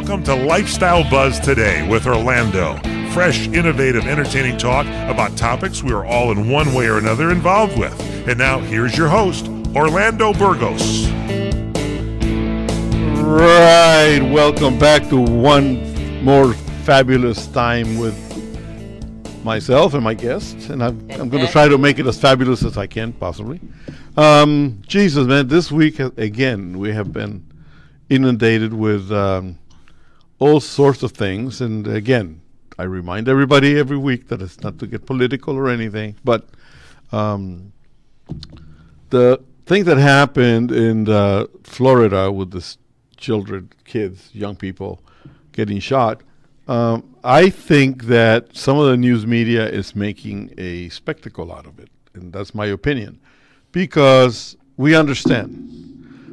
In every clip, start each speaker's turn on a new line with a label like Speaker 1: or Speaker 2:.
Speaker 1: Welcome to Lifestyle Buzz Today with Orlando. Fresh, innovative, entertaining talk about topics we are all in one way or another involved with. And now, here's your host, Orlando Burgos.
Speaker 2: Right, welcome back to one more fabulous time with myself and my guest. And I'm going to try to make it as fabulous as I can, possibly. Jesus, man, this week, again, we have been inundated with all sorts of things. And again, I remind everybody every week that it's not to get political or anything, but the thing that happened in Florida with this kids, young people getting shot, I think that some of the news media is making a spectacle out of it, and that's my opinion, because we understand.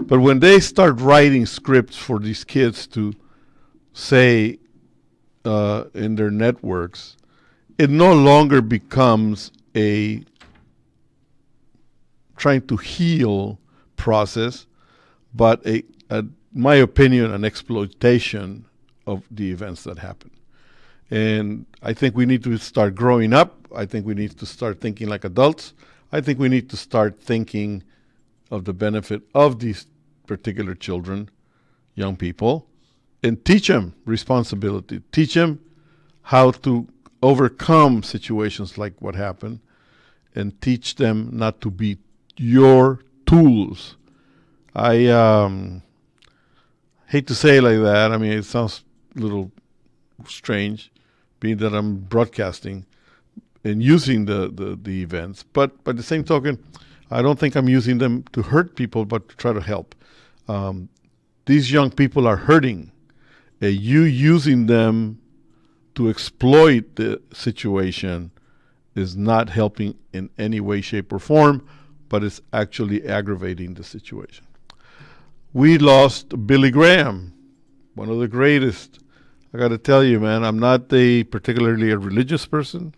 Speaker 2: But when they start writing scripts for these kids to say in their networks, it no longer becomes a trying to heal process, but my opinion, an exploitation of the events that happen. And I think we need to start growing up. I think we need to start thinking like adults. I think we need to start thinking of the benefit of these particular children, young people, and teach them responsibility. Teach them how to overcome situations like what happened, and teach them not to be your tools. I hate to say it like that. I mean, it sounds a little strange, being that I'm broadcasting and using the events. But by the same token, I don't think I'm using them to hurt people, but to try to help. These young people are hurting. You using them to exploit the situation is not helping in any way, shape, or form, but it's actually aggravating the situation. We lost Billy Graham, one of the greatest. I got to tell you, man, I'm not particularly a religious person,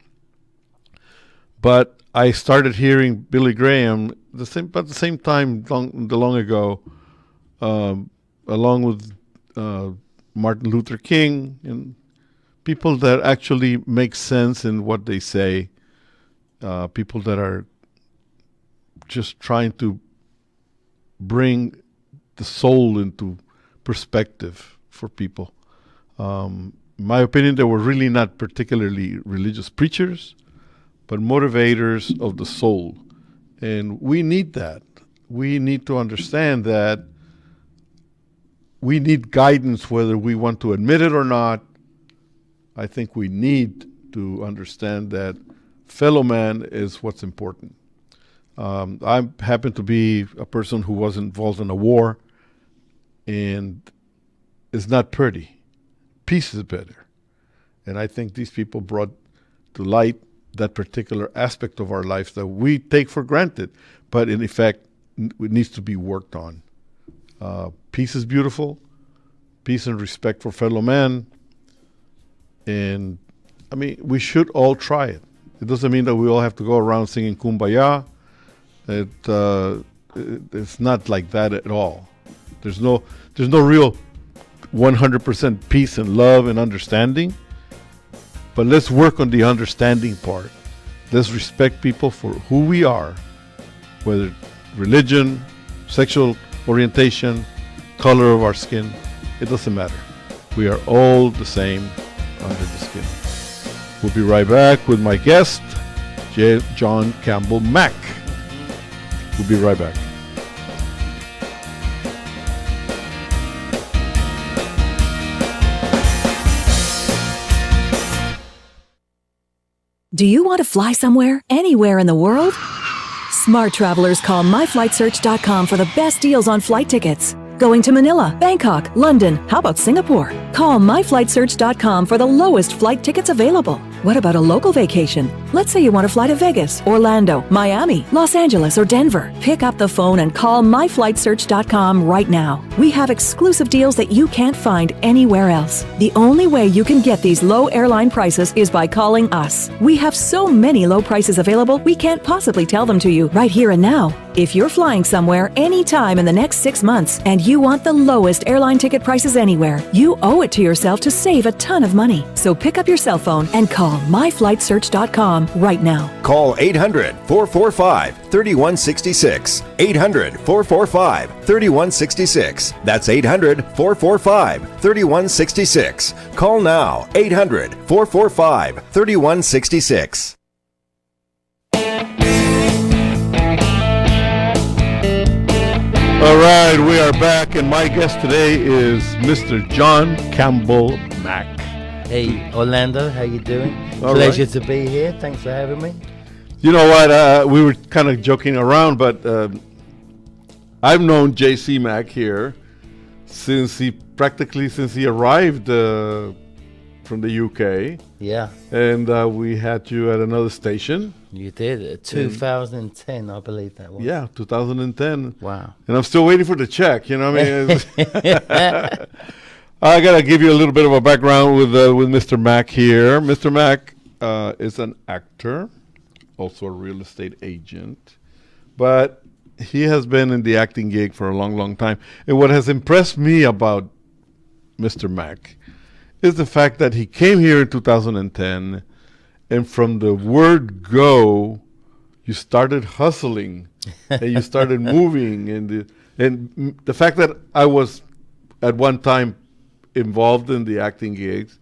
Speaker 2: but I started hearing Billy Graham about the same time long ago, along with Martin Luther King, and people that actually make sense in what they say, people that are just trying to bring the soul into perspective for people. In my opinion, they were really not particularly religious preachers, but motivators of the soul. And we need that. We need to understand that we need guidance whether we want to admit it or not. I think we need to understand that fellow man is what's important. I happen to be a person who was involved in a war, and it's not pretty. Peace is better. And I think these people brought to light that particular aspect of our life that we take for granted, but in effect, it needs to be worked on. Peace is beautiful. Peace and respect for fellow man. And, I mean, we should all try it. It doesn't mean that we all have to go around singing Kumbaya. It's not like that at all. There's no real 100% peace and love and understanding. But let's work on the understanding part. Let's respect people for who we are, whether religion, sexual orientation, color of our skin. It doesn't matter. We are all the same under the skin. We'll be right back with my guest, John Campbell Mack. We'll be right back.
Speaker 3: Do you want to fly somewhere, anywhere in the world? Smart travelers call myflightsearch.com for the best deals on flight tickets. Going to Manila, Bangkok, London, how about Singapore? Call myflightsearch.com for the lowest flight tickets available. What about a local vacation? Let's say you want to fly to Vegas, Orlando, Miami, Los Angeles, or Denver. Pick up the phone and call myflightsearch.com right now. We have exclusive deals that you can't find anywhere else. The only way you can get these low airline prices is by calling us. We have so many low prices available, we can't possibly tell them to you right here and now. If you're flying somewhere anytime in the next 6 months and you want the lowest airline ticket prices anywhere, you owe it to yourself to save a ton of money. So pick up your cell phone and call myflightsearch.com right now.
Speaker 4: Call 800-445-3166. 800-445-3166. That's 800-445-3166. Call now. 800-445-3166.
Speaker 2: All right, we are back, and my guest today is Mr. John Campbell Mack.
Speaker 5: Hey, Orlando, how you doing?
Speaker 2: All
Speaker 5: Pleasure
Speaker 2: right.
Speaker 5: to be here. Thanks for having me.
Speaker 2: You know what? We were kind of joking around, but I've known JC Mack here since he arrived from the UK,
Speaker 5: Yeah,
Speaker 2: and we had you at another station.
Speaker 5: you did. 2010, I believe that was.
Speaker 2: Yeah, 2010.
Speaker 5: Wow.
Speaker 2: And I'm still waiting for the check. You know what I mean? I gotta give you a little bit of a background with Mr. Mack here. Mr. Mack is an actor, also a real estate agent, but he has been in the acting gig for a long, long time. And what has impressed me about Mr. Mack is the fact that he came here in 2010, and from the word go, you started hustling and you started moving. And the fact that I was at one time involved in the acting gigs,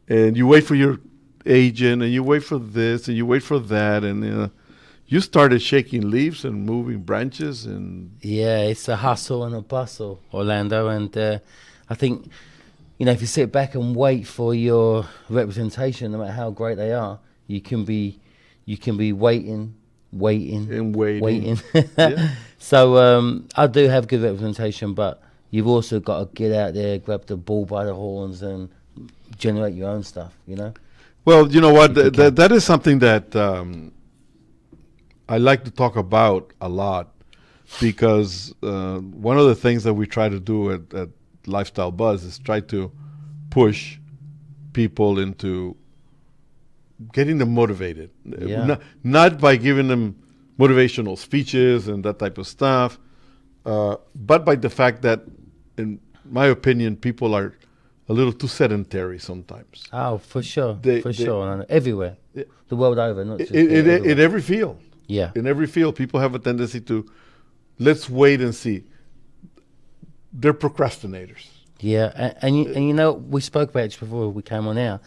Speaker 2: and you wait for your agent, and you wait for this, and you wait for that, and you started shaking leaves and moving branches. And
Speaker 5: Yeah, it's a hustle and a bustle, Orlando. And I think, if you sit back and wait for your representation, no matter how great they are, you can be waiting.
Speaker 2: Yeah.
Speaker 5: So I do have good representation, but you've also got to get out there, grab the bull by the horns, and generate your own stuff.
Speaker 2: Well, you know what? That is something that I like to talk about a lot, because one of the things that we try to do at Lifestyle Buzz is try to push people into getting them motivated.
Speaker 5: Yeah.
Speaker 2: Not by giving them motivational speeches and that type of stuff, but by the fact that, in my opinion, people are a little too sedentary sometimes.
Speaker 5: Oh, for sure,
Speaker 2: They-
Speaker 5: Orlando. Everywhere, the world over, not just
Speaker 2: In
Speaker 5: everywhere.
Speaker 2: every field.
Speaker 5: Yeah.
Speaker 2: In every field, people have a tendency to, let's wait and see. They're procrastinators.
Speaker 5: Yeah, and we spoke about it just before we came on air.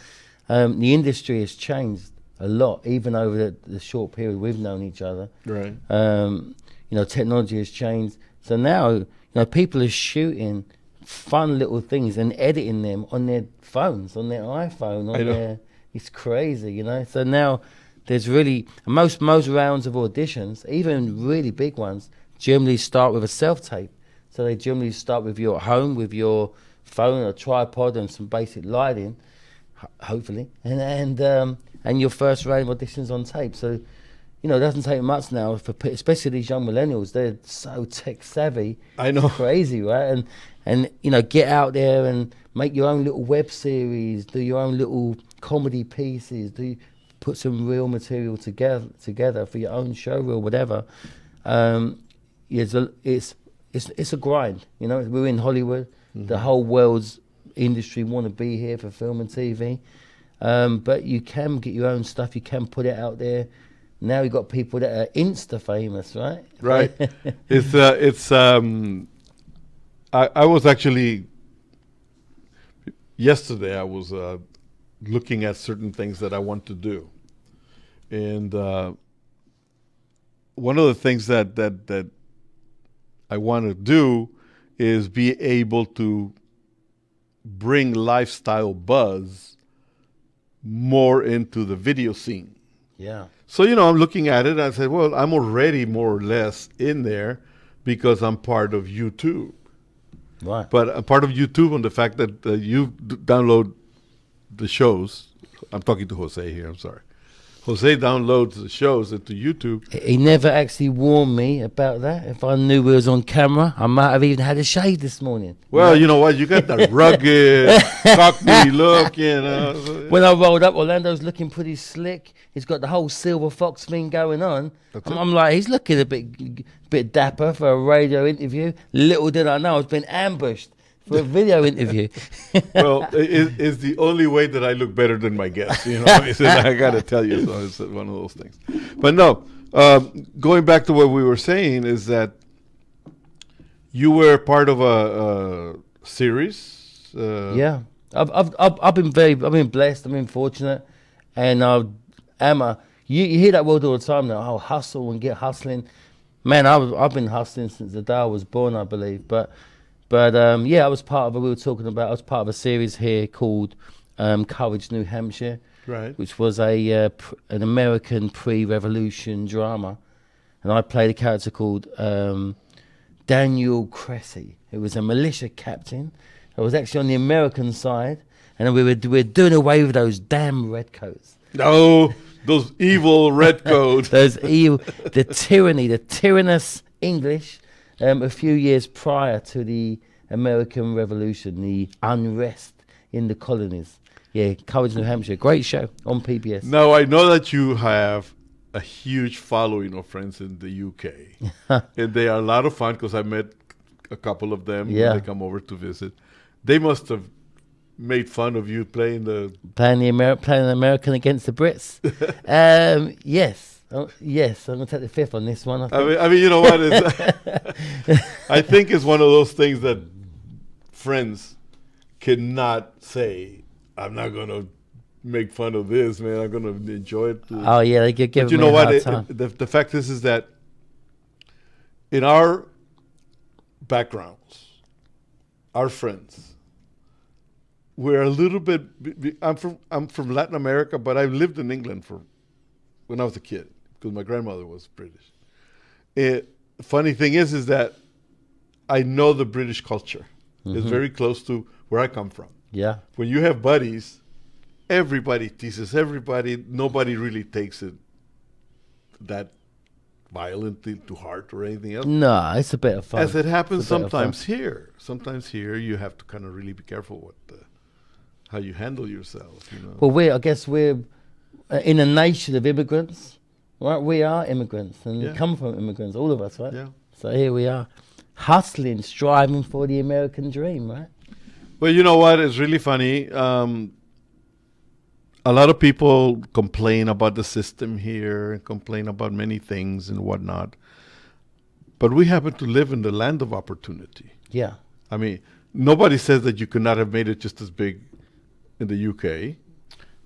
Speaker 5: The industry has changed a lot, even over the short period we've known each other.
Speaker 2: Right.
Speaker 5: Technology has changed. So now, people are shooting fun little things and editing them on their phones, on their iPhone,
Speaker 2: I know.
Speaker 5: it's crazy, So now there's really, most rounds of auditions, even really big ones, generally start with a self-tape. So they generally start with you at home, with your phone, a tripod, and some basic lighting, hopefully, and your first round of auditions on tape. So, it doesn't take much now, especially these young millennials. They're so tech savvy.
Speaker 2: I know.
Speaker 5: It's crazy, right? And get out there and make your own little web series, do your own little comedy pieces, put some real material together for your own show reel, whatever. It's a grind, We're in Hollywood. Mm-hmm. The whole world's industry want to be here for film and TV, but you can get your own stuff. You can put it out there. Now you've got people that are Insta famous, right?
Speaker 2: Right. I was actually, yesterday I was looking at certain things that I want to do. And one of the things that I want to do is be able to bring Lifestyle Buzz more into the video scene.
Speaker 5: Yeah.
Speaker 2: So, I'm looking at it and I said, well, I'm already more or less in there because I'm part of YouTube.
Speaker 5: Right.
Speaker 2: But I'm part of YouTube on the fact that you download the shows. I'm talking to Jose here, I'm sorry. Jose downloads the shows into YouTube.
Speaker 5: He never actually warned me about that. If I knew we was on camera, I might have even had a shave this morning.
Speaker 2: Well, you know what? You got that rugged, cockney look,
Speaker 5: When I rolled up, Orlando's looking pretty slick. He's got the whole silver fox thing going on. I'm like, he's looking a bit dapper for a radio interview. Little did I know I was being ambushed for a video interview.
Speaker 2: Well, it's the only way that I look better than my guests. I got to tell you, so it's one of those things. But no, going back to what we were saying is that you were part of a series.
Speaker 5: Yeah, I've been blessed. I've been fortunate, and Emma, you hear that word all the time now. Oh, hustle and get hustling. Man, I've been hustling since the day I was born, I believe. But yeah, I was part of. We were talking about. I was part of a series here called Courage, New Hampshire,
Speaker 2: right?
Speaker 5: Which was an American pre-revolution drama, and I played a character called Daniel Cressy, who was a militia captain. I was actually on the American side, and we were doing away with those damn redcoats.
Speaker 2: No, those evil redcoats.
Speaker 5: Those evil, the tyrannous English. A few years prior to the American Revolution, the unrest in the colonies. Yeah, Courage, New Hampshire. Great show on PBS.
Speaker 2: Now, I know that you have a huge following of friends in the UK. And they are a lot of fun because I met a couple of them when they come over to visit. They must have made fun of you playing an
Speaker 5: American against the Brits. Yes. Oh, yes, I'm going to take the fifth on this one.
Speaker 2: I mean, you know what? I think it's one of those things that friends cannot say, I'm not going to make fun of this, man. I'm going to enjoy it.
Speaker 5: Oh, yeah, they give
Speaker 2: me a hard time. The fact is that in our backgrounds, our friends, we're a little bit. I'm from Latin America, but I've lived in England when I was a kid, because my grandmother was British. Funny thing is that I know the British culture. Mm-hmm. It's very close to where I come from.
Speaker 5: Yeah.
Speaker 2: When you have buddies, everybody teases everybody. Nobody really takes it that violently to heart or anything else.
Speaker 5: No, it's a bit of fun.
Speaker 2: As it happens sometimes here. Sometimes here you have to kind of really be careful how you handle yourself.
Speaker 5: Well, I guess we're in a nation of immigrants, right? We are immigrants and come from immigrants, all of us, right?
Speaker 2: Yeah.
Speaker 5: So here we are, hustling, striving for the American dream, right?
Speaker 2: Well, you know what? It's really funny. A lot of people complain about the system here and complain about many things and whatnot. But we happen to live in the land of opportunity.
Speaker 5: Yeah.
Speaker 2: I mean, nobody says that you could not have made it just as big in the UK.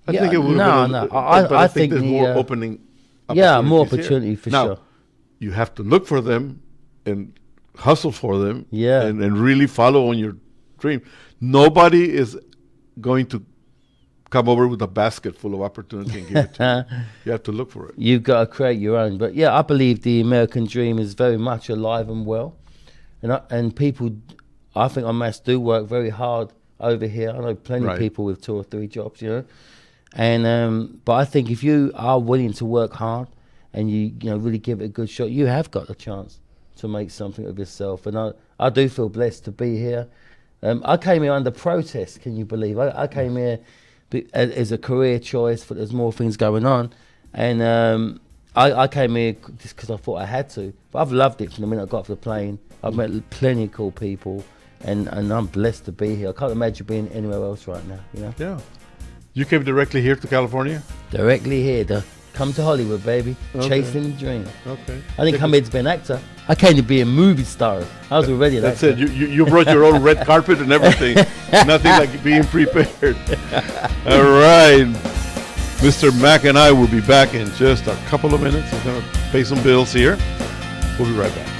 Speaker 2: I think it would I think there's more opening opportunities.
Speaker 5: Yeah, more opportunity
Speaker 2: here.
Speaker 5: for
Speaker 2: now,
Speaker 5: sure.
Speaker 2: You have to look for them and hustle for them and really follow on your dream. Nobody is going to come over with a basket full of opportunity and give it to you. You have to look for it.
Speaker 5: You've got to create your own. But yeah, I believe the American dream is very much alive and well. And people, I think, en masse do work very hard over here. I know plenty of people with 2 or 3 jobs, And but I think if you are willing to work hard and you really give it a good shot, you have got a chance to make something of yourself. And I do feel blessed to be here. I came here under protest, can you believe? I came here as a career choice, but there's more things going on. And I came here just because I thought I had to. But I've loved it from the minute I got off the plane. I've met plenty of cool people, and I'm blessed to be here. I can't imagine being anywhere else right now,
Speaker 2: Yeah. You came directly here to California?
Speaker 5: Directly here. Come to Hollywood, baby.
Speaker 2: Okay.
Speaker 5: Chasing the dream.
Speaker 2: Okay.
Speaker 5: I didn't come here to be an actor. I came to be a movie star. I was already an actor.
Speaker 2: That's it. You brought your own red carpet and everything. Nothing like being prepared. All right. Mr. Mack and I will be back in just a couple of minutes. We're going to pay some bills here. We'll be right back.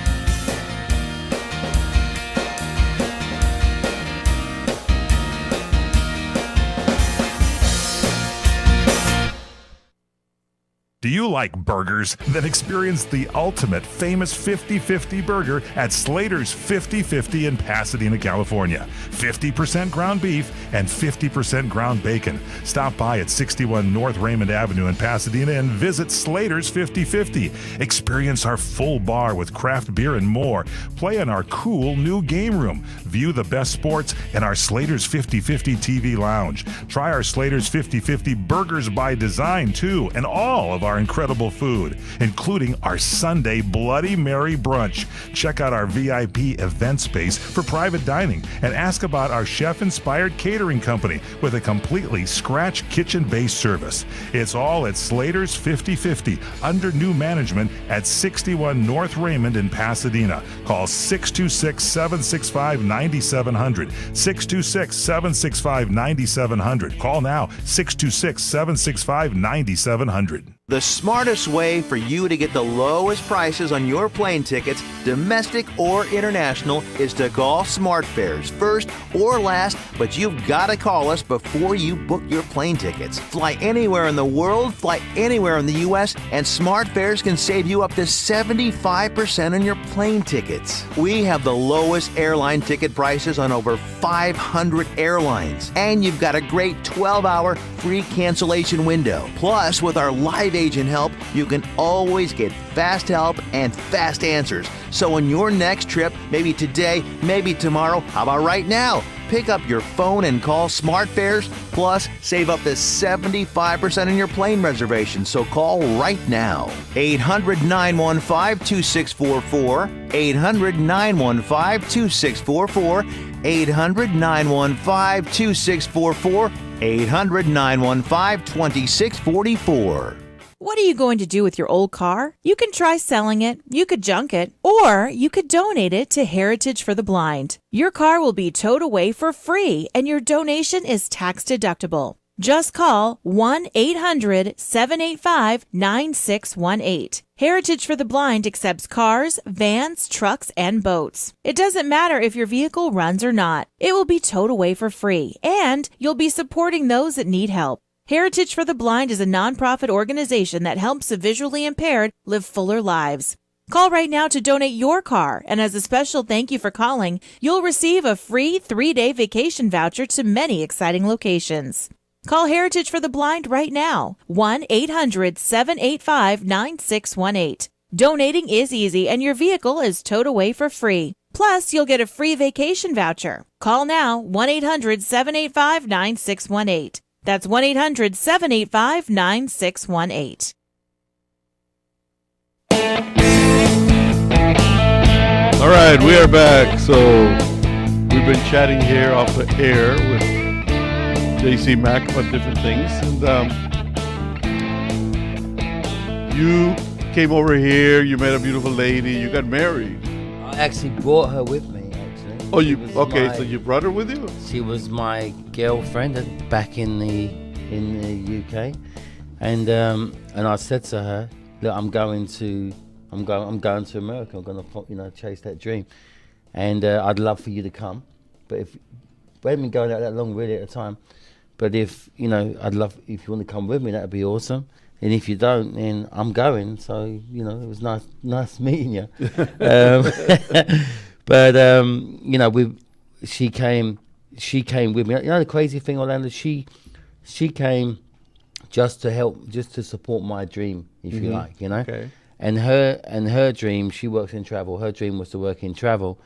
Speaker 1: Do you like burgers? Then experience the ultimate famous 50-50 burger at Slater's 50-50 in Pasadena, California. 50% ground beef and 50% ground bacon. Stop by at 61 North Raymond Avenue in Pasadena and visit Slater's 50-50. Experience our full bar with craft beer and more. Play in our cool new game room. View the best sports in our Slater's 50-50 TV lounge. Try our Slater's 50-50 Burgers by Design, too, and all of our incredible food, including our Sunday Bloody Mary brunch. Check out our VIP event space for private dining and ask about our chef-inspired catering company with a completely scratch kitchen-based service. It's all at Slater's 50-50 under new management at 61 North Raymond in Pasadena. Call 626-765-9700. 626-765-9700. Call now, 626-765-9700.
Speaker 6: The smartest way for you to get the lowest prices on your plane tickets, domestic or international, is to call SmartFares first or last, but you've got to call us before you book your plane tickets. Fly anywhere in the world, fly anywhere in the U.S., and SmartFares can save you up to 75% on your plane tickets. We have the lowest airline ticket prices on over 500 airlines, and you've got a great 12-hour free cancellation window. Plus, with our live agent help, you can always get fast help and fast answers. So on your next trip, maybe today, maybe tomorrow, how about right now? Pick up your phone and call SmartFares, plus save up to 75% on your plane reservation. So call right now. 800-915-2644, 800-915-2644, 800-915-2644, 800-915-2644.
Speaker 7: What are you going to do with your old car? You can try selling it, you could junk it, or you could donate it to Heritage for the Blind. Your car will be towed away for free, and your donation is tax deductible. Just call 1-800-785-9618. Heritage for the Blind accepts cars, vans, trucks, and boats. It doesn't matter if your vehicle runs or not. It will be towed away for free, and you'll be supporting those that need help. Heritage for the Blind is a nonprofit organization that helps the visually impaired live fuller lives. Call right now to donate your car, and as a special thank you for calling, you'll receive a free 3-day vacation voucher to many exciting locations. Call Heritage for the Blind right now, 1-800-785-9618. Donating is easy, and your vehicle is towed away for free. Plus, you'll get a free vacation voucher. Call now, 1-800-785-9618. That's 1-800-785-9618.
Speaker 2: All right, we are back. So we've been chatting here off the air with JC Mack about different things. And you came over here, you met a beautiful lady, you got married.
Speaker 5: I actually brought her with me, actually.
Speaker 2: Oh, so you brought her with you?
Speaker 5: She was my girlfriend back in the UK, and I said to her, "Look, I'm going to America. I'm going to chase that dream, and I'd love for you to come. But if we haven't been going out that long really at the time, but if I'd love if you want to come with me, that'd be awesome. And if you don't, then I'm going. So it was nice meeting you. But she came with me. The crazy thing, Orlando, she came just to help, just to support my dream, if you like,
Speaker 2: Okay.
Speaker 5: And her dream, she works in travel. Her dream was to work in travel,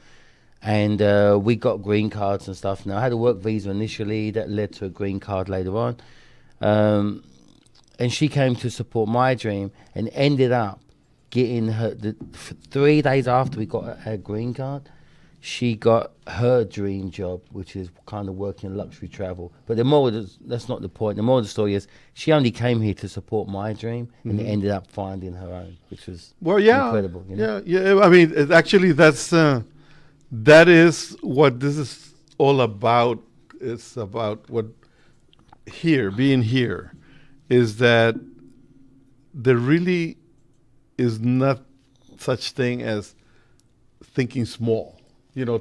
Speaker 5: and we got green cards and stuff. Now I had a work visa initially that led to a green card later on, and she came to support my dream and ended up getting her 3 days after we got her green card. She got her dream job, which is kind of working in luxury travel. But that's not the point. The moral of the story is she only came here to support my dream and ended up finding her own, which was incredible.
Speaker 2: Yeah. I mean, that is what this is all about. It's about being here, is that there really is not such thing as thinking small.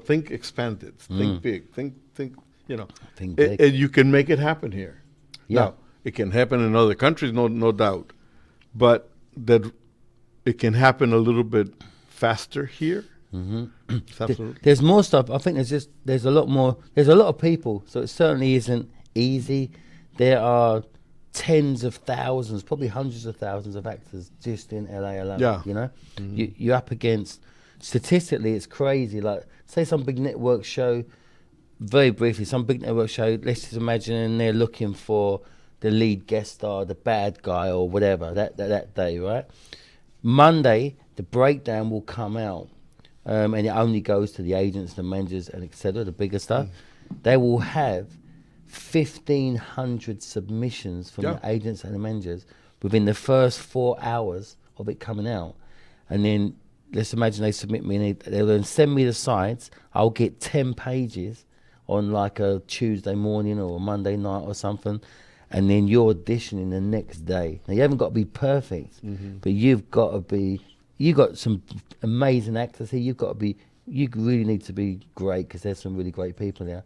Speaker 2: Think expanded, think big, think
Speaker 5: Think big.
Speaker 2: and you can make it happen here.
Speaker 5: Yeah.
Speaker 2: Now, it can happen in other countries, no doubt. But that it can happen a little bit faster here. Absolutely.
Speaker 5: There's more stuff. I think there's a lot more. There's a lot of people, so it certainly isn't easy. There are tens of thousands, probably hundreds of thousands of actors just in LA alone.
Speaker 2: Yeah.
Speaker 5: You know, you're up against, statistically, it's crazy. Like, say some big network show, very briefly, some big network show, let's just imagine they're looking for the lead guest star, the bad guy or whatever, that day, right? Monday, the breakdown will come out, and it only goes to the agents, the managers, and etc., the bigger stuff. They will have 1,500 submissions from the agents and the managers within the first 4 hours of it coming out. And then let's imagine they submit me and they'll then send me the sides. I'll get 10 pages on like a Tuesday morning or a Monday night or something. And then you're auditioning the next day. Now, you haven't got to be perfect, but you've got some amazing actors here. You really need to be great because there's some really great people there.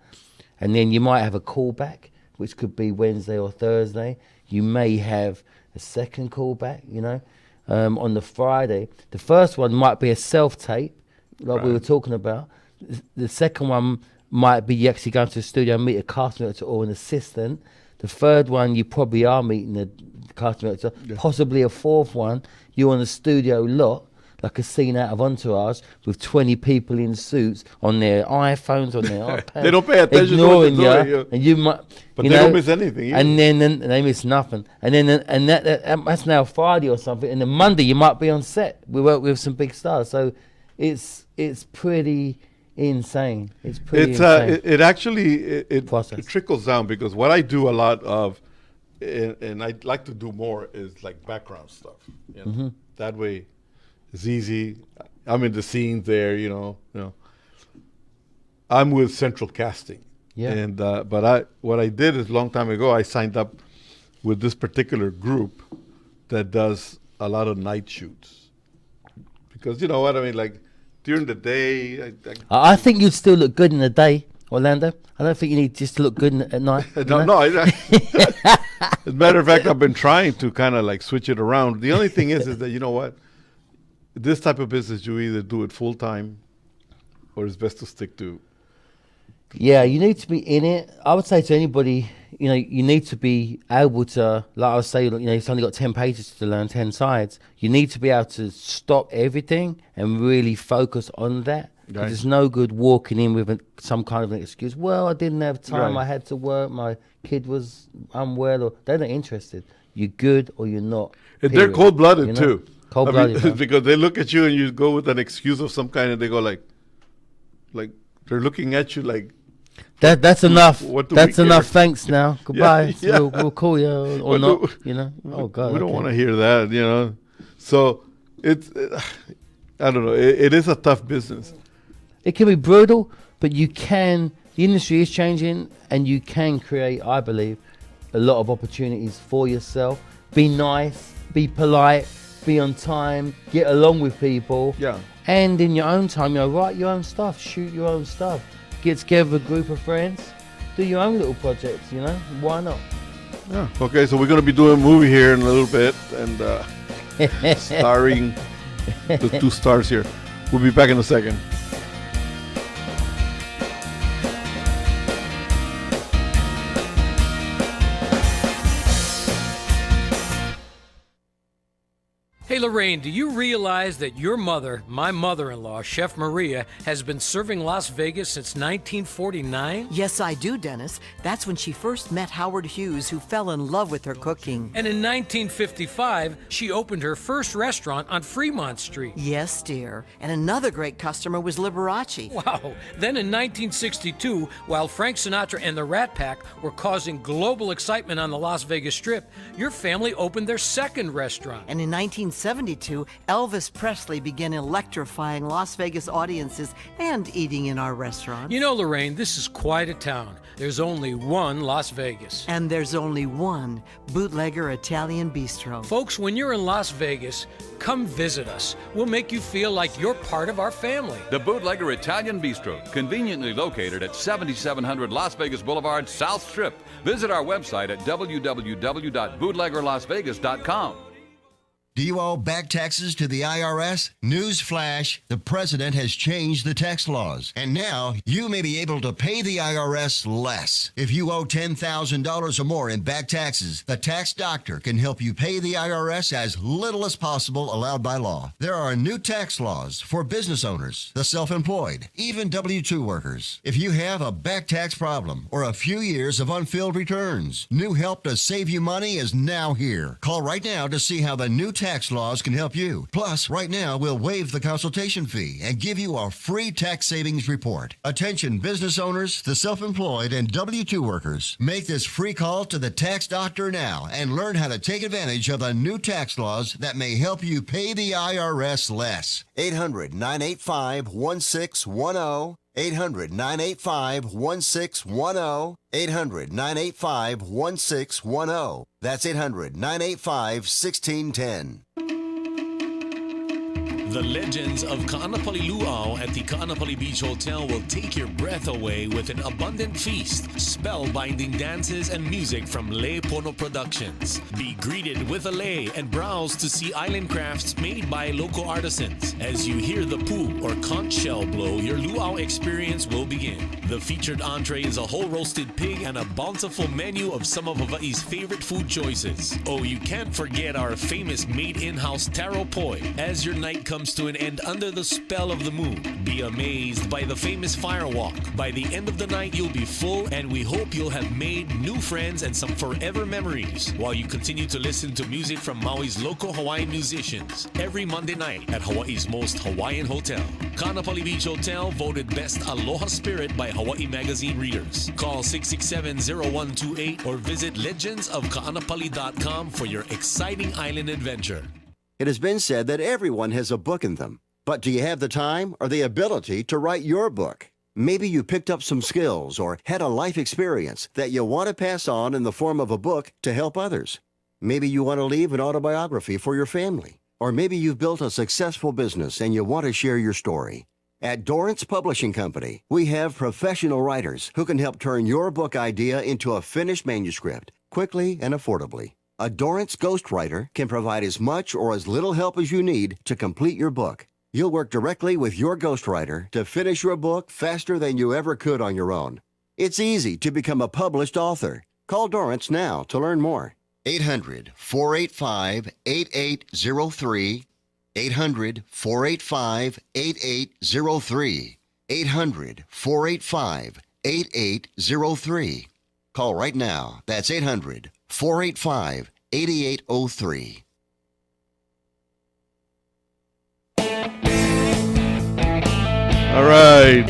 Speaker 5: And then you might have a callback, which could be Wednesday or Thursday. You may have a second callback, you know, on the Friday. The first one might be a self-tape, like we were talking about. The second one might be you actually going to the studio and meet a casting director or an assistant. The third one, you probably are meeting the casting director. Possibly a fourth one, you're on the studio lot, like a scene out of Entourage, with 20 people in suits on their iPhones, on their iPads.
Speaker 2: They don't pay attention
Speaker 5: ignoring
Speaker 2: to what they're doing.
Speaker 5: And you might,
Speaker 2: but they don't miss anything. Either.
Speaker 5: And then they miss nothing. And then that's now Friday or something. And then Monday you might be on set. We work with some big stars, so it's pretty insane. It's pretty insane.
Speaker 2: It actually it
Speaker 5: Process.
Speaker 2: trickles down, because what I do a lot of, and I'd like to do more, is like background stuff. You know? That way, it's easy. I'm in the scenes there. You know. I'm with Central Casting.
Speaker 5: Yeah.
Speaker 2: And but what I did is, a long time ago, I signed up with this particular group that does a lot of night shoots, because you know what I mean, like. During the day,
Speaker 5: I think you'd still look good in the day, Orlando. I don't think you need just to look good at night.
Speaker 2: No. As a matter of fact, I've been trying to kind of like switch it around. The only thing is that, you know what? This type of business, you either do it full time, or it's best to stick to.
Speaker 5: Yeah, you need to be in it. I would say to anybody, you know, you need to be able to, like I was saying, you know, you've only got 10 pages to learn, 10 sides. You need to be able to stop everything and really focus on that. Because it's no good walking in with some kind of an excuse. Well, I didn't have time, I had to work, my kid was unwell, or they're not interested. You're good or you're not.
Speaker 2: And they're cold-blooded, you know? Too.
Speaker 5: Cold-blooded.
Speaker 2: Because they look at you and you go with an excuse of some kind, and they go like they're looking at you like,
Speaker 5: that's enough. That's enough.
Speaker 2: Care?
Speaker 5: Thanks now. Goodbye.
Speaker 2: Yeah.
Speaker 5: We'll call you or not. You know. Oh God.
Speaker 2: We don't want to hear that. You know. So it's I don't know. It is a tough business.
Speaker 5: It can be brutal, but you can. The industry is changing, and you can create, I believe, a lot of opportunities for yourself. Be nice. Be polite. Be on time. Get along with people.
Speaker 2: Yeah.
Speaker 5: And in your own time, you know, write your own stuff. Shoot your own stuff. Get together with a group of friends, do your own little projects, you know? Why not?
Speaker 2: Yeah. Okay, so we're going to be doing a movie here in a little bit, and starring the two stars here. We'll be back in a second.
Speaker 8: Hey Lorraine, do you realize that your mother, my mother-in-law, Chef Maria, has been serving Las Vegas since 1949?
Speaker 9: Yes, I do, Dennis. That's when she first met Howard Hughes, who fell in love with her cooking.
Speaker 8: And in 1955, she opened her first restaurant on Fremont Street.
Speaker 9: Yes, dear. And another great customer was Liberace.
Speaker 8: Wow. Then in 1962, while Frank Sinatra and the Rat Pack were causing global excitement on the Las Vegas Strip, your family opened their second restaurant.
Speaker 9: And in 1972, Elvis Presley began electrifying Las Vegas audiences and eating in our restaurants.
Speaker 8: You know, Lorraine, this is quite a town. There's only one Las Vegas.
Speaker 9: And there's only one Bootlegger Italian Bistro.
Speaker 8: Folks, when you're in Las Vegas, come visit us. We'll make you feel like you're part of our family.
Speaker 10: The Bootlegger Italian Bistro, conveniently located at 7700 Las Vegas Boulevard, South Strip. Visit our website at www.bootleggerlasvegas.com.
Speaker 11: Do you owe back taxes to the IRS? News flash, the president has changed the tax laws, and now you may be able to pay the IRS less. If you owe $10,000 or more in back taxes, the tax doctor can help you pay the IRS as little as possible allowed by law. There are new tax laws for business owners, the self-employed, even W-2 workers. If you have a back tax problem or a few years of unfilled returns, new help to save you money is now here. Call right now to see how the new tax laws can help you. Plus, right now, we'll waive the consultation fee and give you a free tax savings report. Attention business owners, the self-employed, and W-2 workers. Make this free call to the tax doctor now and learn how to take advantage of the new tax laws that may help you pay the IRS less. 800-985-1610. 800-985-1610. 800-985-1610. That's 800-985-1610.
Speaker 12: The legends of Ka'anapali Luau at the Ka'anapali Beach Hotel will take your breath away with an abundant feast, spellbinding dances, and music from Lei Pono Productions. Be greeted with a lei and browse to see island crafts made by local artisans. As you hear the pu or conch shell blow, your luau experience will begin. The featured entree is a whole roasted pig and a bountiful menu of some of Hawaii's favorite food choices. Oh, you can't forget our famous made in-house taro poi. As your night comes to an end under the spell of the moon, be amazed by the famous firewalk. By the end of the night, you'll be full, and we hope you'll have made new friends and some forever memories while you continue to listen to music from Maui's local Hawaiian musicians every Monday night at Hawaii's most Hawaiian hotel. Ka'anapali Beach Hotel voted Best Aloha Spirit by Hawaii Magazine readers. Call 667-0128 or visit legendsofka'anapali.com for your exciting island adventure.
Speaker 11: It has been said that everyone has a book in them. But do you have the time or the ability to write your book? Maybe you picked up some skills or had a life experience that you want to pass on in the form of a book to help others. Maybe you want to leave an autobiography for your family. Or maybe you've built a successful business and you want to share your story. At Dorrance Publishing Company, we have professional writers who can help turn your book idea into a finished manuscript quickly and affordably. A Dorrance ghostwriter can provide as much or as little help as you need to complete your book. You'll work directly with your ghostwriter to finish your book faster than you ever could on your own. It's easy to become a published author. Call Dorrance now to learn more. 800-485-8803. 800-485-8803. 800-485-8803. Call right now. That's 800-485-8803.
Speaker 2: All right.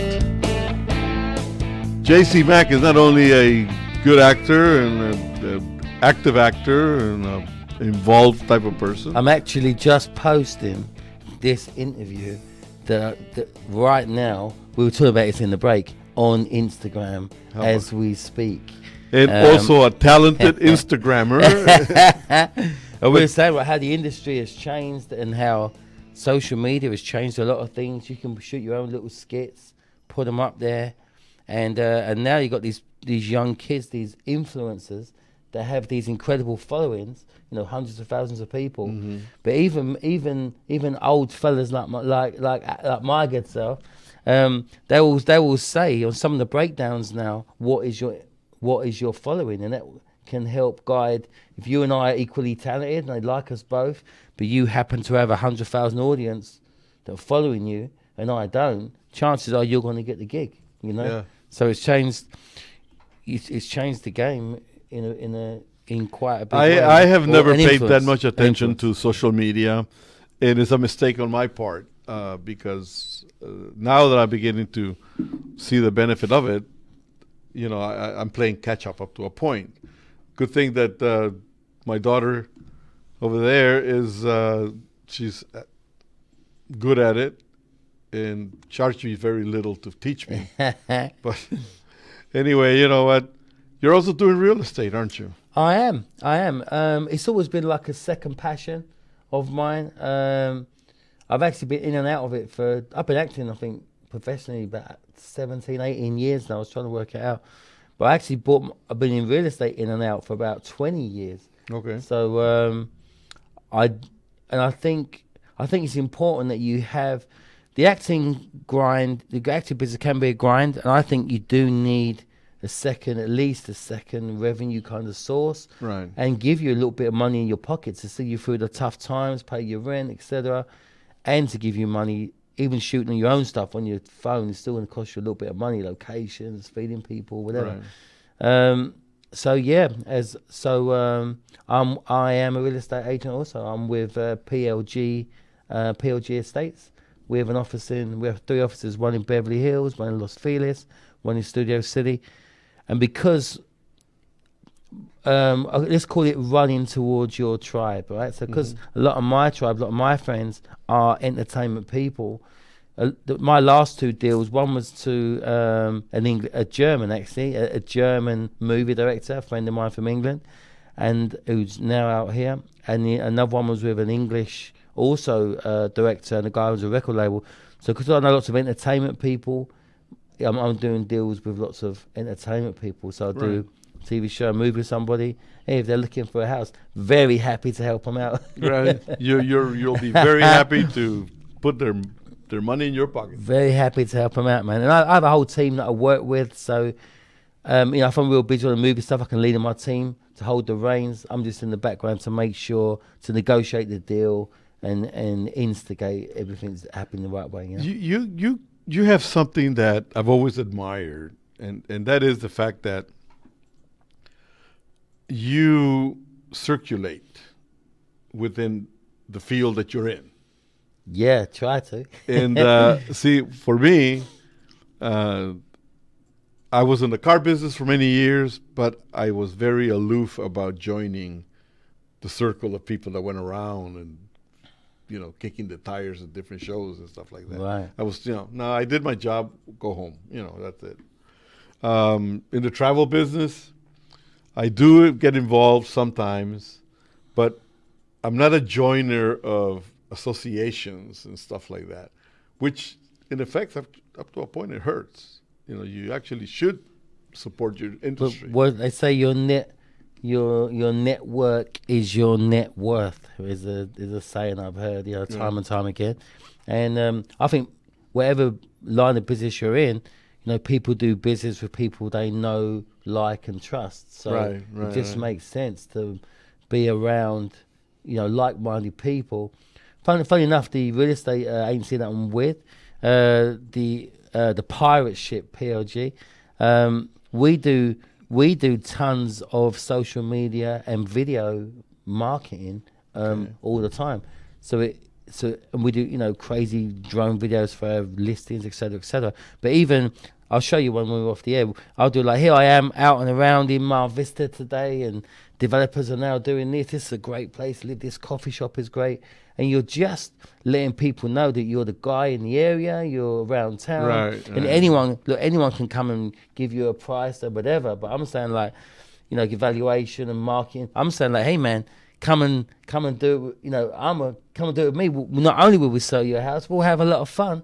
Speaker 2: J.C. Mack is not only a good actor and an active actor and an involved type of person.
Speaker 5: I'm actually just posting this interview that right now, we were talking about it in the break, on Instagram as we speak.
Speaker 2: And also a talented Instagrammer.
Speaker 5: We were saying about how the industry has changed and how social media has changed a lot of things. You can shoot your own little skits, put them up there, and now you got these young kids, these influencers that have these incredible followings. You know, hundreds of thousands of people. Mm-hmm. But even old fellas like my good self, they will say on some of the breakdowns now, what is your following, and that can help guide. If you and I are equally talented and they like us both, but you happen to have 100,000 audience that are following you and I don't, chances are you're going to get the gig. You know, yeah. So it's changed. It's changed the game in quite a big way.
Speaker 2: I have never paid that much attention to social media. It is a mistake on my part because now that I'm beginning to see the benefit of it, you know, I'm playing catch up to a point. Good thing that my daughter over there is she's good at it and charged me very little to teach me. But anyway, you know what? You're also doing real estate, aren't you?
Speaker 5: I am. It's always been like a second passion of mine. I've actually been in and out of it I've been acting, I think, professionally about 17, 18 years now. I was trying to work it out. But I actually I've been in real estate in and out for about 20 years.
Speaker 2: Okay.
Speaker 5: So I I think it's important that you have the acting grind. The acting business can be a grind, and I think you do need at least a second revenue kind of source,
Speaker 2: right?
Speaker 5: And give you a little bit of money in your pocket to see you through the tough times, pay your rent, etc., and to give you money. Even shooting your own stuff on your phone is still going to cost you a little bit of money, locations, feeding people, whatever.
Speaker 2: Right.
Speaker 5: I am a real estate agent also. I'm with PLG Estates. We have we have 3 offices, one in Beverly Hills, one in Los Feliz, one in Studio City. And because, let's call it running towards your tribe, right? So because a lot of my tribe, a lot of my friends are entertainment people. My last 2 deals, one was to a German, actually, a German movie director, a friend of mine from England, and who's now out here. And another one was with an English also director, and the guy was a record label. So because I know lots of entertainment people, I'm doing deals with lots of entertainment people. So I do TV show, a movie with somebody. Hey, if they're looking for a house, very happy to help them out.
Speaker 2: Right, you'll be very happy to put their money in your pocket.
Speaker 5: Very happy to help them out, man. And I have a whole team that I work with. So, if I'm real busy on the movie stuff, I can lead on my team to hold the reins. I'm just in the background to make sure to negotiate the deal and instigate everything's happening the right way. You know?
Speaker 2: You have something that I've always admired, and that is the fact that you circulate within the field that you're in.
Speaker 5: Yeah, try to.
Speaker 2: And see, for me, I was in the car business for many years, but I was very aloof about joining the circle of people that went around and, kicking the tires at different shows and stuff like that.
Speaker 5: Right.
Speaker 2: I was, no, I did my job, go home. That's it. In the travel business, I do get involved sometimes, but I'm not a joiner of associations and stuff like that, which in effect up to a point it hurts. You actually should support your industry.
Speaker 5: But what they say, your network is your net worth is a saying I've heard time and time again. And I think whatever line of business you're in, people do business with people they know, like, and trust. So it just makes sense to be around like-minded people. Funny enough, the real estate agency that I'm with, the pirate ship PLG, we do tons of social media and video marketing all the time. And we do crazy drone videos for listings, etc., etc. But even I'll show you when we're off the air. I'll do here I am out and around in Mar Vista today, and developers are now doing this. This is a great place to live. This coffee shop is great. And you're just letting people know that you're the guy in the area, you're around town.
Speaker 2: Right.
Speaker 5: And anyone can come and give you a price or whatever. But I'm saying evaluation and marketing. I'm saying hey man, come and do it. Come and do it with me. Not only will we sell you a house, we'll have a lot of fun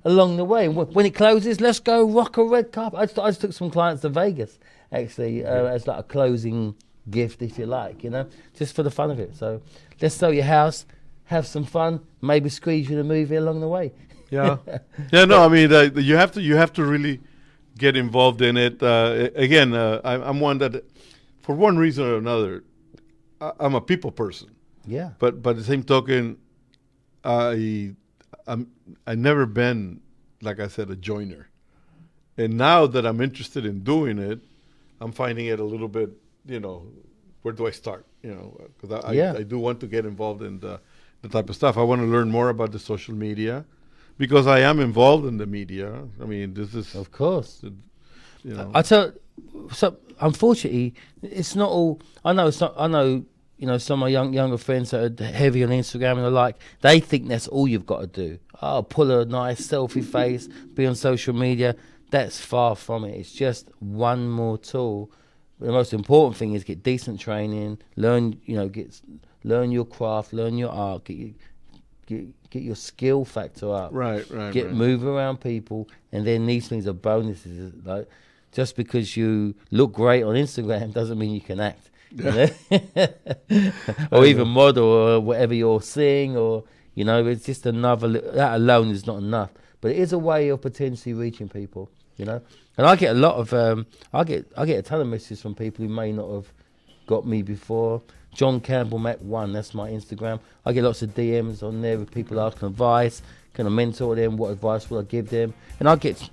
Speaker 5: along the way. When it closes, let's go rock a red carpet. I just took some clients to Vegas actually as like a closing gift, if you like, just for the fun of it. So let's sell your house, have some fun, maybe squeeze you in a movie along the way.
Speaker 2: Yeah. No, I mean, you have to really get involved in it. Again, I'm one that, for one reason or another, I'm a people person.
Speaker 5: Yeah.
Speaker 2: But by the same token, I've never been, like I said, a joiner. And now that I'm interested in doing it, I'm finding it a little bit, where do I start? Because I do want to get involved in the type of stuff. I want to learn more about the social media, because I am involved in the media. I mean, this is,
Speaker 5: of course. I tell. So unfortunately, it's not all. I know. It's not. I know. Some of my younger friends that are heavy on Instagram and the like. They think that's all you've got to do. Pull a nice selfie face, be on social media. That's far from it. It's just one more tool. The most important thing is get decent training, learn your craft, learn your art, get your skill factor up.
Speaker 2: Right.
Speaker 5: Move around people, and then these things are bonuses. Like, just because you look great on Instagram doesn't mean you can act. or even model or whatever you're seeing, or it's just another. That alone is not enough, but it is a way of potentially reaching people. And I get a lot of I get a ton of messages from people who may not have got me before. John Campbell Mac 1, that's my Instagram. I get lots of DMs on there with people asking advice. Can I mentor them? What advice will I give them? And I get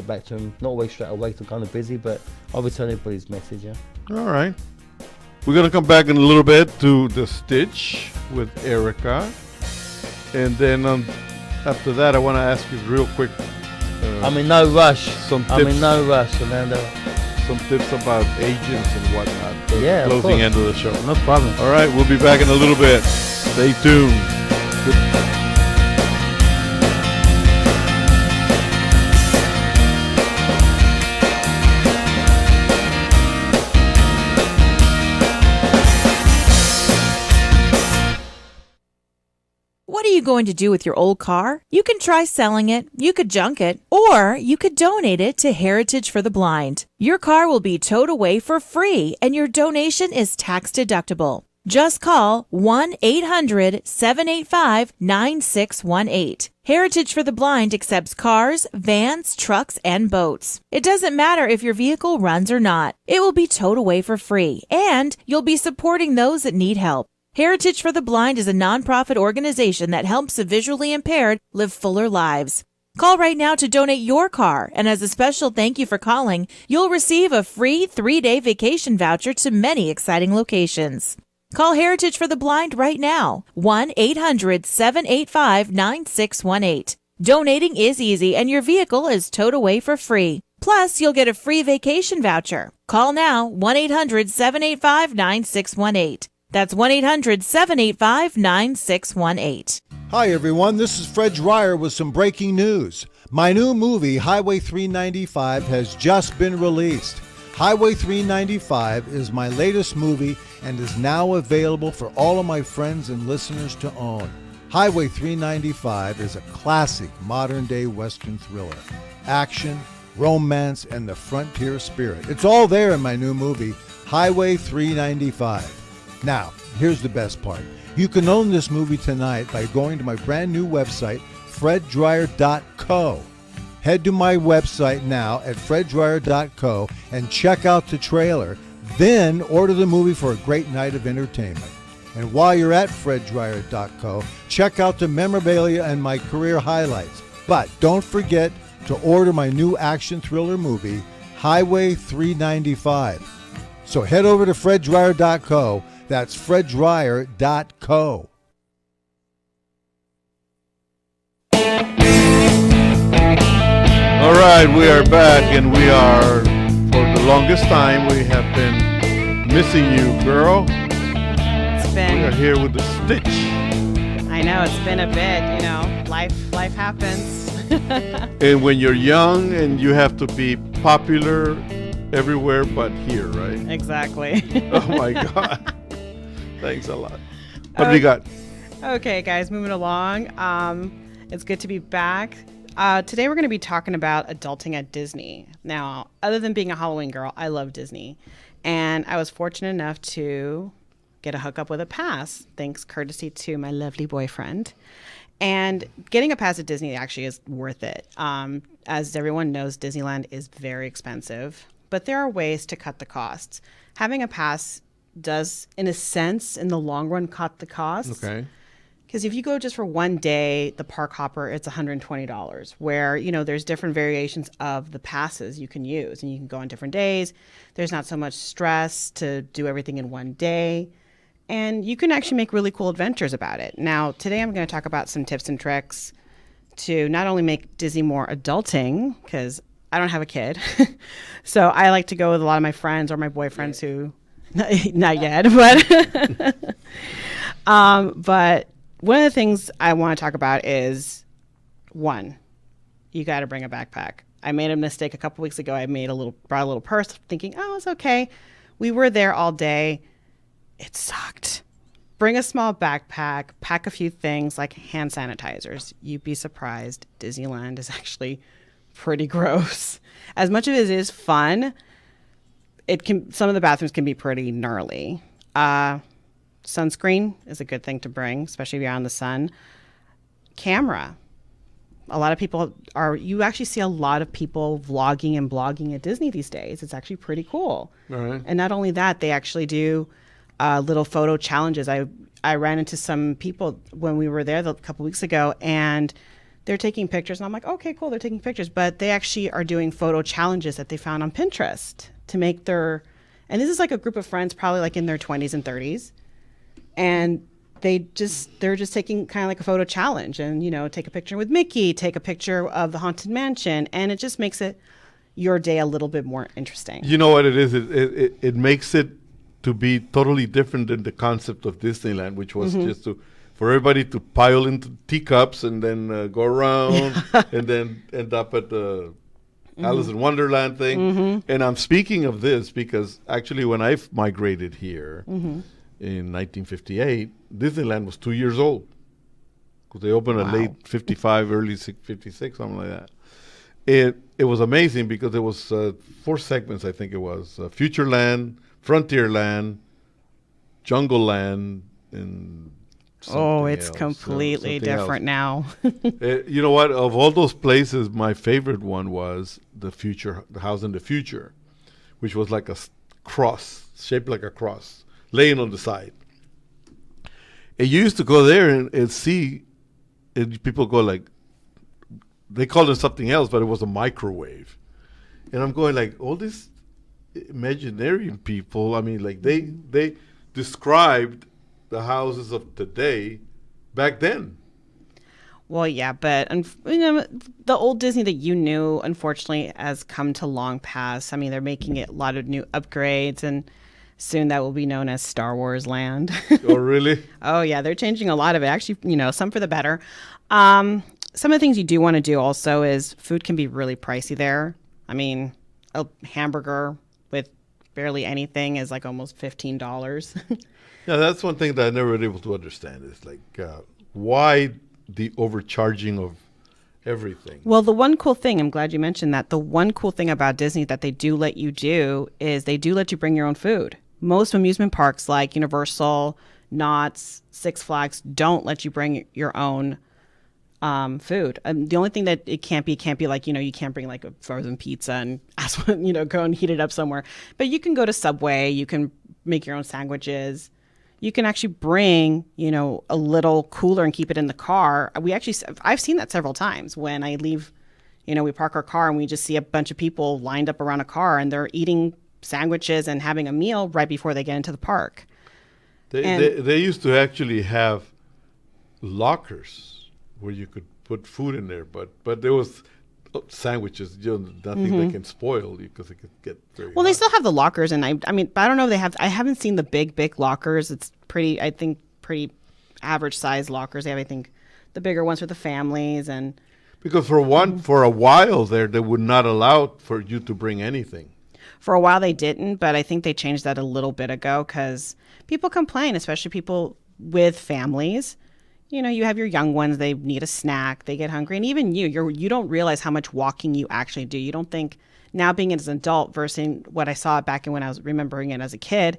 Speaker 5: back to them, not always straight away, 'cause I'm kind of busy, but I'll return everybody's message. Yeah.
Speaker 2: All right. We're going to come back in a little bit to The Stitch with Erica. And then after that, I want to ask you real quick.
Speaker 5: I'm in no rush.
Speaker 2: I'm
Speaker 5: in no rush, Fernando.
Speaker 2: Some tips about agents and whatnot.
Speaker 5: Yeah,
Speaker 2: closing end of the show.
Speaker 5: No problem.
Speaker 2: All right, we'll be back in a little bit. Stay tuned.
Speaker 7: What are you going to do with your old car? You can try selling it, you could junk it, or you could donate it to Heritage for the Blind. Your car will be towed away for free, and your donation is tax deductible. Just call 1-800-785-9618. Heritage for the Blind accepts cars, vans, trucks, and boats. It doesn't matter if your vehicle runs or not. It will be towed away for free, and you'll be supporting those that need help. Heritage for the Blind is a nonprofit organization that helps the visually impaired live fuller lives. Call right now to donate your car, and as a special thank you for calling, you'll receive a free 3-day vacation voucher to many exciting locations. Call Heritage for the Blind right now, 1-800-785-9618. Donating is easy, and your vehicle is towed away for free. Plus, you'll get a free vacation voucher. Call now, 1-800-785-9618. That's 1-800-785-9618.
Speaker 13: Hi, everyone. This is Fred Dreyer with some breaking news. My new movie, Highway 395, has just been released. Highway 395 is my latest movie and is now available for all of my friends and listeners to own. Highway 395 is a classic modern-day Western thriller. Action, romance, and the frontier spirit. It's all there in my new movie, Highway 395. Now, here's the best part. You can own this movie tonight by going to my brand new website, freddryer.co. Head to my website now at freddryer.co and check out the trailer. Then order the movie for a great night of entertainment. And while you're at freddryer.co, check out the memorabilia and my career highlights. But don't forget to order my new action thriller movie, Highway 395. So head over to freddryer.co. That's freddryer.co.
Speaker 2: All right, we are back, and we are, for the longest time, we have been missing you, girl.
Speaker 14: It's been...
Speaker 2: We are here with the Stitch.
Speaker 14: I know, it's been a bit, life happens.
Speaker 2: And when you're young and you have to be popular everywhere but here, right?
Speaker 14: Exactly.
Speaker 2: Oh, my God. Thanks a lot. What do you got?
Speaker 14: Okay, guys, moving along. It's good to be back. Today we're going to be talking about adulting at Disney. Now, other than being a Halloween girl, I love Disney. And I was fortunate enough to get a hookup with a pass, thanks courtesy to my lovely boyfriend. And getting a pass at Disney actually is worth it. As everyone knows, Disneyland is very expensive, but there are ways to cut the costs. Having a pass does, in a sense, in the long run, cut the costs.
Speaker 2: Okay.
Speaker 14: Because if you go just for one day, the park hopper, it's $120, where, there's different variations of the passes you can use, and you can go on different days. There's not so much stress to do everything in one day, and you can actually make really cool adventures about it. Now, today I'm going to talk about some tips and tricks to not only make Disney more adulting, because I don't have a kid, so I like to go with a lot of my friends or my boyfriends who... Not yet, but one of the things I want to talk about is, one, you got to bring a backpack. I made a mistake a couple weeks ago. I brought a little purse thinking, oh, it's okay. We were there all day. It sucked. Bring a small backpack, pack a few things like hand sanitizers. You'd be surprised. Disneyland is actually pretty gross. As much as it is fun, some of the bathrooms can be pretty gnarly. Sunscreen is a good thing to bring, especially if you're out in the sun. Camera. A lot of people you actually see a lot of people vlogging and blogging at Disney these days. It's actually pretty cool.
Speaker 2: All right.
Speaker 14: And not only that, they actually do little photo challenges. I ran into some people when we were there a couple weeks ago, and they're taking pictures. And I'm like, okay, cool, they're taking pictures. But they actually are doing photo challenges that they found on Pinterest to make and this is like a group of friends probably like in their 20s and 30s. And they're just taking kind of like a photo challenge and, take a picture with Mickey, take a picture of the Haunted Mansion. And it just makes your day a little bit more interesting.
Speaker 2: You know what it is? It makes it to be totally different than the concept of Disneyland, which was just for everybody to pile into teacups and then go around and then end up at the Alice in Wonderland thing. And I'm speaking of this because actually when I migrated here in 1958, Disneyland was 2 years old because they opened in late 55, early 56, something like that. It was amazing because there was 4 segments, I think it was. Futureland, Frontierland, Jungle Land, and
Speaker 14: it's completely different now.
Speaker 2: You know what? Of all those places, my favorite one was the House in the Future, which was like a cross, shaped like a cross, laying on the side. And you used to go there and see, and people go like, they called it something else, but it was a microwave. And I'm going like, all these Imaginarium people, I mean, like they described the houses of today back then.
Speaker 14: Well, yeah, but the old Disney that you knew, unfortunately, has come to long past. I mean, they're making it a lot of new upgrades, and soon that will be known as Star Wars Land.
Speaker 2: Oh, really?
Speaker 14: Oh, yeah, they're changing a lot of it. Actually, some for the better. Some of the things you do want to do also is food can be really pricey there. I mean, a hamburger with barely anything is like almost $15.
Speaker 2: Yeah, that's one thing that I never been able to understand is like why the overcharging of everything.
Speaker 14: Well, the one cool thing, I'm glad you mentioned that, the one cool thing about Disney that they do let you do is they do let you bring your own food. Most amusement parks like Universal, Knott's, Six Flags don't let you bring your own food. The only thing that it can't be like, you can't bring like a frozen pizza and go and heat it up somewhere. But you can go to Subway, you can make your own sandwiches. You can actually bring, a little cooler and keep it in the car. I've seen that several times when I leave, we park our car and we just see a bunch of people lined up around a car and they're eating sandwiches and having a meal right before they get into the park.
Speaker 2: They used to actually have lockers where you could put food in there, but there was sandwiches, nothing that can spoil because it could get very hot.
Speaker 14: They still have the lockers, and I mean, I don't know if I haven't seen the big lockers. It's pretty average size lockers. They have, I think, the bigger ones for the families, and
Speaker 2: because for a while there, they would not allow for you to bring anything.
Speaker 14: For a while they didn't, but I think they changed that a little bit ago because people complain, especially people with families. You have your young ones, they need a snack, they get hungry. And even you don't realize how much walking you actually do. You don't think, now being as an adult versus what I saw back when I was remembering it as a kid,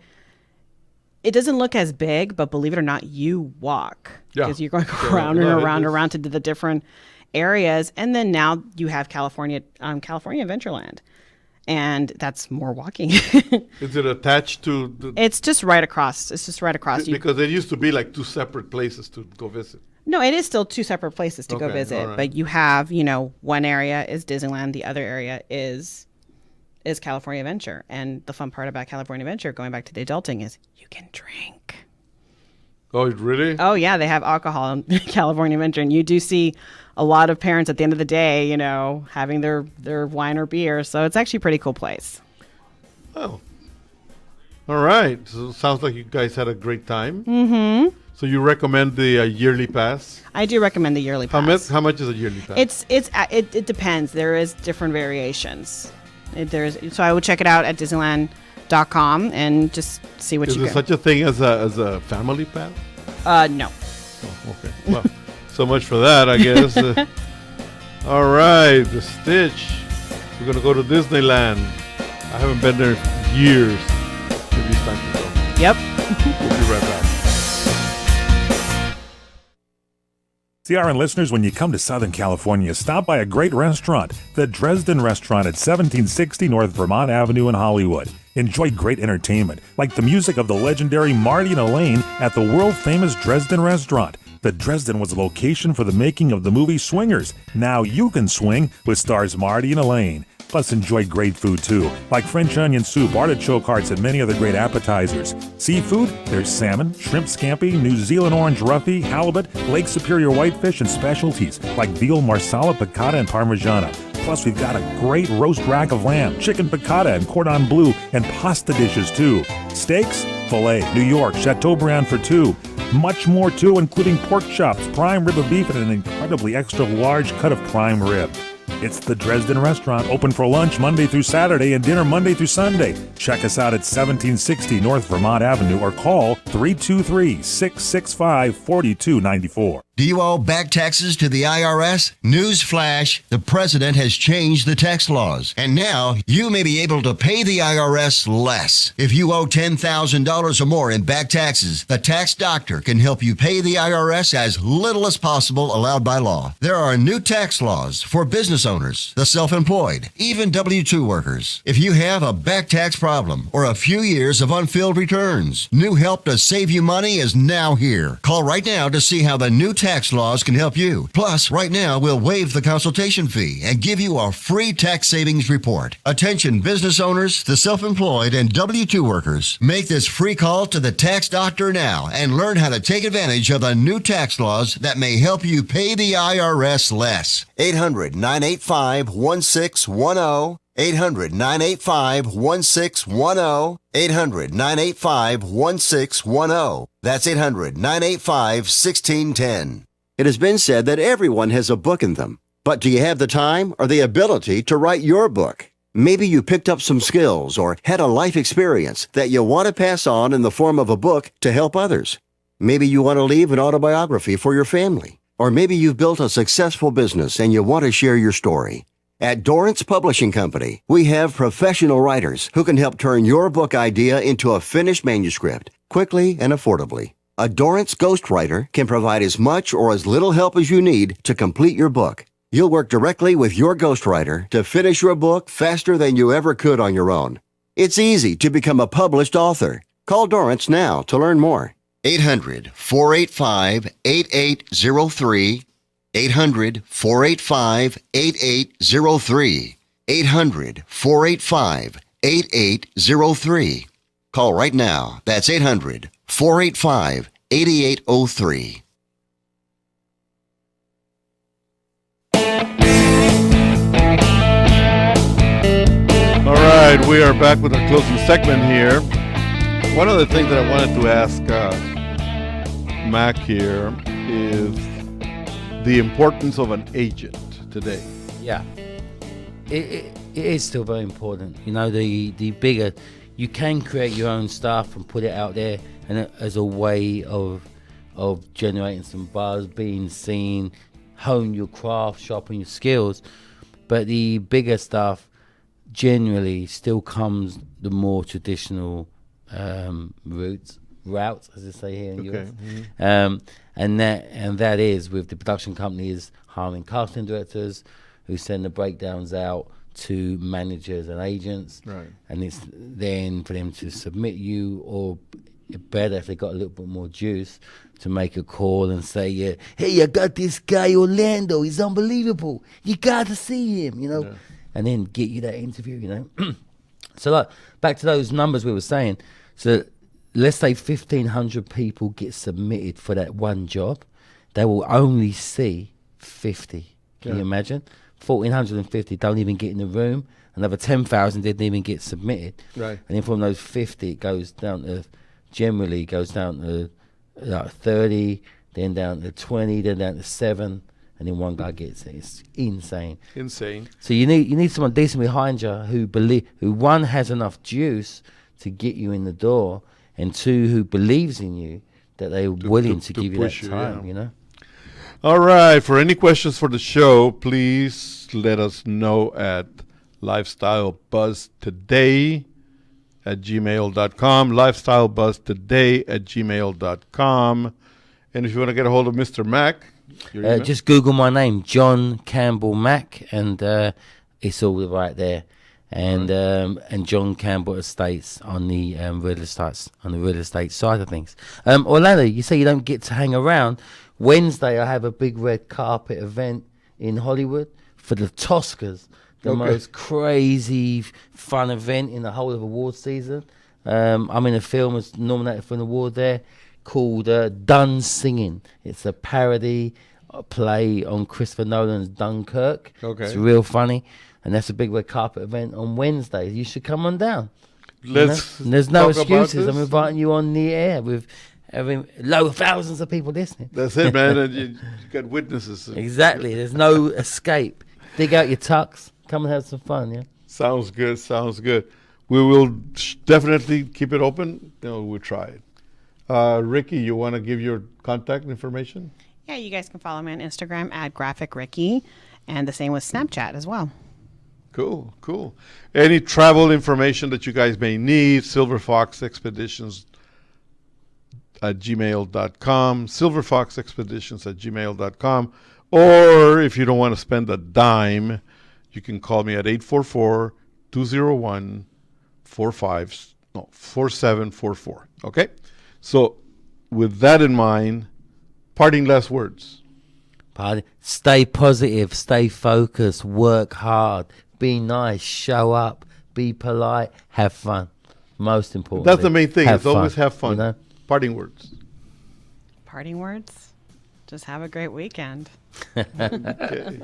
Speaker 14: it doesn't look as big, but believe it or not, you walk. Because you're going around and around to the different areas. And then now you have California Adventureland. And that's more walking.
Speaker 2: Is it attached to
Speaker 14: It's just right across.
Speaker 2: Because it used to be like 2 separate places to go visit.
Speaker 14: No, it is still 2 separate places to go visit. Right. But you have, one area is Disneyland, the other area is California Adventure. And the fun part about California Adventure, going back to the adulting, is you can drink.
Speaker 2: Oh, really?
Speaker 14: Oh, yeah. They have alcohol in California Adventure. And you do see a lot of parents at the end of the day, having their wine or beer. So it's actually a pretty cool place.
Speaker 2: Oh. All right. So it sounds like you guys had a great time.
Speaker 14: Mm-hmm.
Speaker 2: So you recommend the yearly pass?
Speaker 14: I do recommend the yearly pass.
Speaker 2: How much is a yearly pass?
Speaker 14: It depends. There is different variations. So I would check it out at Disneyland.com and just see what you get.
Speaker 2: Is there such a thing as a family pass?
Speaker 14: No.
Speaker 2: Oh, okay. Well, so much for that, I guess. All right, the Stitch. We're going to go to Disneyland. I haven't been there years. Maybe it's time to go.
Speaker 14: Yep.
Speaker 2: We'll be right back.
Speaker 1: CRN listeners, when you come to Southern California, stop by a great restaurant, the Dresden Restaurant at 1760 North Vermont Avenue in Hollywood. Enjoy great entertainment, like the music of the legendary Marty and Elaine at the world-famous Dresden Restaurant. The Dresden was a location for the making of the movie Swingers. Now you can swing with stars Marty and Elaine. Plus, enjoy great food, too, like French onion soup, artichoke hearts, and many other great appetizers. Seafood, there's salmon, shrimp scampi, New Zealand orange roughy, halibut, Lake Superior whitefish, and specialties like veal, marsala, piccata, and parmigiana. Plus, we've got a great roast rack of lamb, chicken piccata, and cordon bleu, and pasta dishes, too. Steaks, filet, New York, Chateaubriand for two. Much more, too, including pork chops, prime rib of beef, and an incredibly extra large cut of prime rib. It's the Dresden Restaurant, open for lunch Monday through Saturday and dinner Monday through Sunday. Check us out at 1760 North Vermont Avenue or call 323-665-4294.
Speaker 11: Do you owe back taxes to the IRS? Newsflash, the president has changed the tax laws, and now you may be able to pay the IRS less. If you owe $10,000 or more in back taxes, the tax doctor can help you pay the IRS as little as possible allowed by law. There are new tax laws for business owners, the self-employed, even W-2 workers. If you have a back tax problem or a few years of unfilled returns, new help to save you money is now here. Call right now to see how the new tax laws can help you. Plus, right now, we'll waive the consultation fee and give you a free tax savings report. Attention business owners, the self-employed, and W-2 workers. Make this free call to the tax doctor now and learn how to take advantage of the new tax laws that may help you pay the IRS less.
Speaker 4: 800-985-1610. 800-985-1610. 800-985-1610. That's 800-985-1610. It has been said that everyone has a book in them. But do you have the time or the ability to write your book? Maybe you picked up some skills or had a life experience that you want to pass on in the form of a book to help others. Maybe you want to leave an autobiography for your family. Or maybe you've built a successful business and you want to share your story. At Dorrance Publishing Company, we have professional writers who can help turn your book idea into a finished manuscript quickly and affordably. A Dorrance ghostwriter can provide as much or as little help as you need to complete your book. You'll work directly with your ghostwriter to finish your book faster than you ever could on your own. It's easy to become a published author. Call Dorrance now to learn more. 800-485-8803. 800-485-8803. 800-485-8803. Call right now. That's 800-485-8803.
Speaker 2: All right, we are back with our closing segment here. One of the things that I wanted to ask Mac here is the importance of an agent today.
Speaker 5: Yeah, it is still very important. You know, the bigger you can create your own stuff and put it out there, and as a way of generating some buzz, being seen, hone your craft, sharpen your skills. But the bigger stuff generally still comes the more traditional routes, as they say here in Europe. Mm-hmm. And that is with the production companies hiring casting directors who send the breakdowns out to managers and agents,
Speaker 2: right? And
Speaker 5: it's then for them to submit you, or better if they got a little bit more juice, to make a call and say, yeah, hey, I got this guy Orlando, he's unbelievable, you got to see him, you know, yeah. And then get you that interview, you know. So like, back to those numbers we were saying, so let's say 1,500 people get submitted for that one job. They will only see 50. Can you imagine? 1,450 don't even get in the room. Another 10,000 didn't even get submitted.
Speaker 2: Right.
Speaker 5: And then from those 50, it goes down to 30, then down to 20, then down to 7, and then one guy gets it. It's insane. So you need someone decent behind you who one has enough juice to get you in the door, and two, who believes in you, that they're willing to give you that time, you know?
Speaker 2: All right. For any questions for the show, please let us know at lifestylebuzztoday@gmail.com. lifestylebuzztoday@gmail.com. And if you want to get a hold of Mr. Mac, your email?
Speaker 5: Just Google my name, John Campbell Mack, and it's all right there. And John Campbell Estates on the real estate side of things. Orlando, you say you don't get to hang around. Wednesday, I have a big red carpet event in Hollywood for the Toscas, the most crazy fun event in the whole of award season. I'm in a film that's nominated for an award there called Done Singing. It's a parody play on Christopher Nolan's Dunkirk. It's real funny. And that's a big red carpet event on Wednesday. You should come on down. There's no excuses. I'm inviting you on the air with thousands of people listening.
Speaker 2: That's it, man. And you got witnesses.
Speaker 5: Exactly. There's no escape. Dig out your tux. Come and have some fun, yeah?
Speaker 2: Sounds good. We will definitely keep it open. We'll try it. Ricky, you want to give your contact information?
Speaker 14: Yeah, you guys can follow me on Instagram at Graphic Ricky, and the same with Snapchat as well.
Speaker 2: Cool. Any travel information that you guys may need, Silver Fox Expeditions @gmail.com, silverfoxexpeditions@gmail.com, or if you don't want to spend a dime, you can call me at 844-201-4744. Okay? So with that in mind, parting last words.
Speaker 5: Stay positive, stay focused, work hard, be nice, show up, be polite, have fun. Most important.
Speaker 2: That's the main thing. It's always have fun. You know? Parting words.
Speaker 14: Just have a great weekend.
Speaker 2: Okay.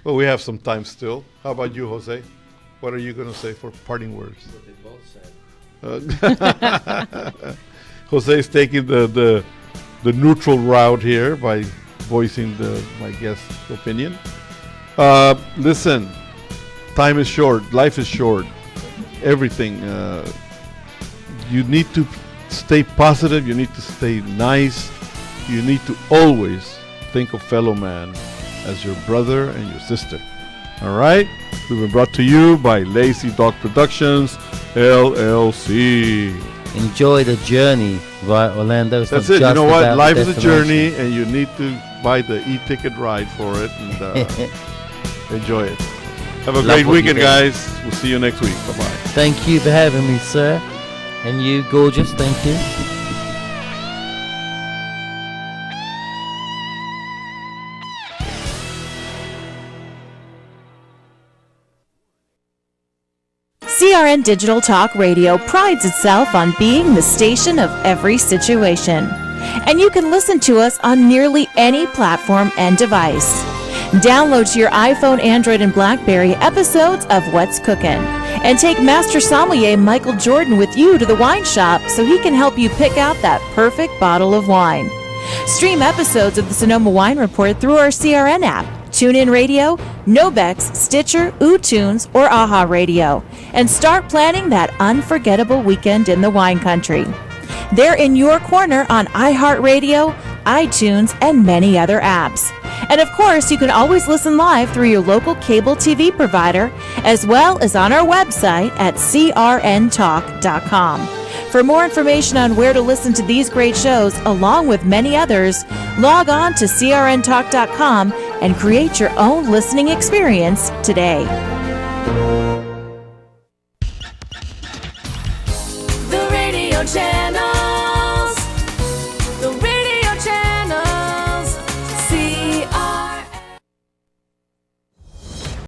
Speaker 2: Well, we have some time still. How about you, Jose? What are you going to say for parting words? What they both said. Jose's taking the neutral route here by voicing my guest's opinion. Listen, time is short. Life is short. Everything. You need to stay positive. You need to stay nice. You need to always think of fellow man as your brother and your sister. All right? We've been brought to you by Lazy Dog Productions, LLC.
Speaker 5: Enjoy the journey, right, Orlando?
Speaker 2: That's it. You know what? Life is a journey, and you need to buy the e-ticket ride for it and enjoy it. Have a great weekend, guys. We'll see you next week. Bye-bye.
Speaker 5: Thank you for having me, sir. And you, gorgeous. Thank you.
Speaker 7: CRN Digital Talk Radio prides itself on being the station of every situation. And you can listen to us on nearly any platform and device. Download to your iPhone, Android, and BlackBerry episodes of What's Cookin'. And take Master Sommelier Michael Jordan with you to the wine shop so he can help you pick out that perfect bottle of wine. Stream episodes of the Sonoma Wine Report through our CRN app, TuneIn Radio, Nobex, Stitcher, UTunes, or AHA Radio, and start planning that unforgettable weekend in the wine country. They're in your corner on iHeartRadio, iTunes, and many other apps. And of course, you can always listen live through your local cable TV provider, as well as on our website at crntalk.com. For more information on where to listen to these great shows, along with many others, log on to crntalk.com and create your own listening experience today.